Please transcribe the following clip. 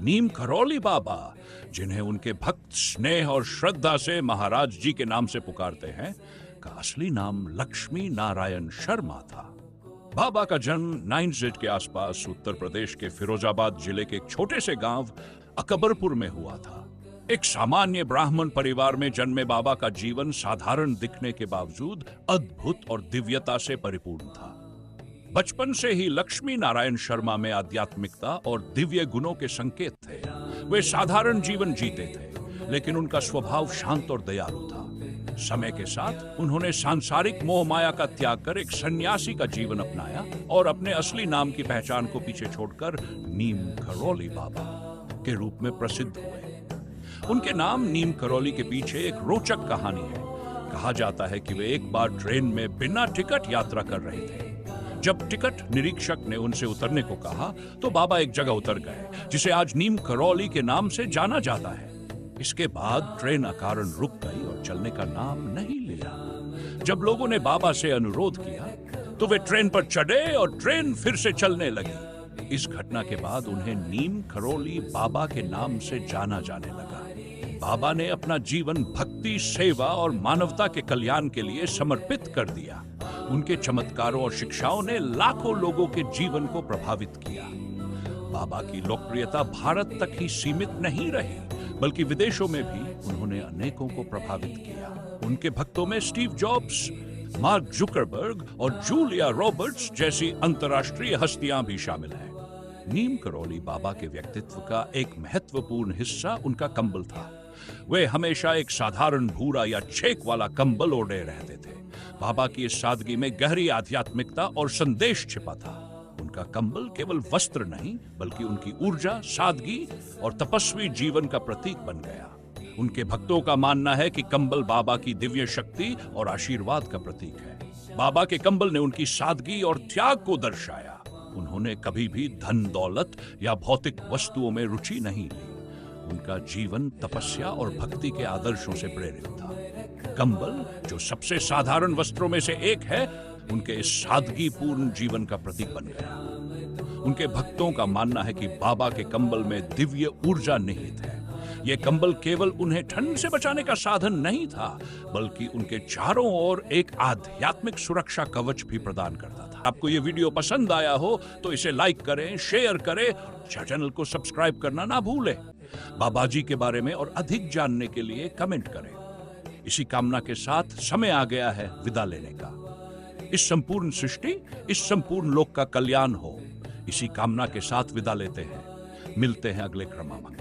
नीम करौली बाबा, जिन्हें उनके भक्त स्नेह और श्रद्धा से महाराज जी के नाम से पुकारते हैं, का असली नाम लक्ष्मी नारायण शर्मा था। बाबा का जन्म 9Z के आसपास उत्तर प्रदेश के फिरोजाबाद जिले के एक छोटे से गांव अकबरपुर में हुआ था। एक सामान्य ब्राह्मण परिवार में जन्मे बाबा का जीवन साधारण दिखने के बावजूद अद्भुत और दिव्यता से परिपूर्ण था। बचपन से ही लक्ष्मी नारायण शर्मा में आध्यात्मिकता और दिव्य गुणों के संकेत थे। वे साधारण जीवन जीते थे, लेकिन उनका स्वभाव शांत और दयालु था। समय के साथ उन्होंने सांसारिक मोह माया का त्याग कर एक सन्यासी का जीवन अपनाया और अपने असली नाम की पहचान को पीछे छोड़कर नीम करौली बाबा के रूप में प्रसिद्ध हुए। उनके नाम नीम करौली के पीछे एक रोचक कहानी है। कहा जाता है कि वे एक बार ट्रेन में बिना टिकट यात्रा कर रहे थे। जब टिकट निरीक्षक ने उनसे उतरने को कहा तो बाबा एक जगह उतर गए, जिसे आज नीम करौली के नाम से जाना जाता है। इसके बाद ट्रेन अकारण रुक गई और चलने का नाम नहीं लिया। जब लोगों ने बाबा से अनुरोध किया तो वे ट्रेन पर चढ़े और ट्रेन फिर से चलने लगी। इस घटना के बाद उन्हें नीम करौली बाबा के नाम से जाना जाने लगा। बाबा ने अपना जीवन भक्ति, सेवा और मानवता के कल्याण के लिए समर्पित कर दिया। उनके चमत्कारों और शिक्षाओं ने लाखों लोगों के जीवन को प्रभावित किया। बाबा की लोकप्रियता भारत तक ही सीमित नहीं रही, बल्कि विदेशों में भी उन्होंने अनेकों को प्रभावित किया। उनके भक्तों में स्टीव जॉब्स, मार्क जुकरबर्ग और जूलिया रॉबर्ट्स जैसी अंतर्राष्ट्रीय हस्तियां भी शामिल हैं। नीम करौली बाबा के व्यक्तित्व का एक महत्वपूर्ण हिस्सा उनका कंबल था। वे हमेशा एक साधारण भूरा या छेक वाला कंबल ओढ़े रहते थे। बाबा की इस सादगी में गहरी आध्यात्मिकता और संदेश छिपा था। उनका कंबल केवल वस्त्र नहीं, बल्कि उनकी ऊर्जा, सादगी और तपस्वी जीवन का प्रतीक बन गया। उनके भक्तों का मानना है कि कंबल बाबा की दिव्य शक्ति और आशीर्वाद का प्रतीक है। बाबा के कंबल ने उनकी सादगी और त्याग को दर्शाया। उन्होंने कभी भी धन दौलत या भौतिक वस्तुओं में रुचि नहीं ली। उनका जीवन तपस्या और भक्ति के आदर्शों से प्रेरित था। कंबल, जो सबसे साधारण वस्त्रों में से एक है, उनके इस सादगीपूर्ण जीवन का प्रतीक बन गया। उनके भक्तों का मानना है कि बाबा के कंबल में दिव्य ऊर्जा निहित है। यह कंबल केवल उन्हें ठंड से बचाने का साधन नहीं था, बल्कि उनके चारों ओर एक आध्यात्मिक सुरक्षा कवच भी प्रदान करता था। आपको यह वीडियो पसंद आया हो तो इसे लाइक करें, शेयर करें, चैनल को सब्सक्राइब करना ना भूलें। बाबा जी के बारे में और अधिक जानने के लिए कमेंट करें। इसी कामना के साथ समय आ गया है विदा लेने का। इस संपूर्ण सृष्टि, इस संपूर्ण लोक का कल्याण हो, इसी कामना के साथ विदा लेते हैं। मिलते हैं अगले क्रमांक।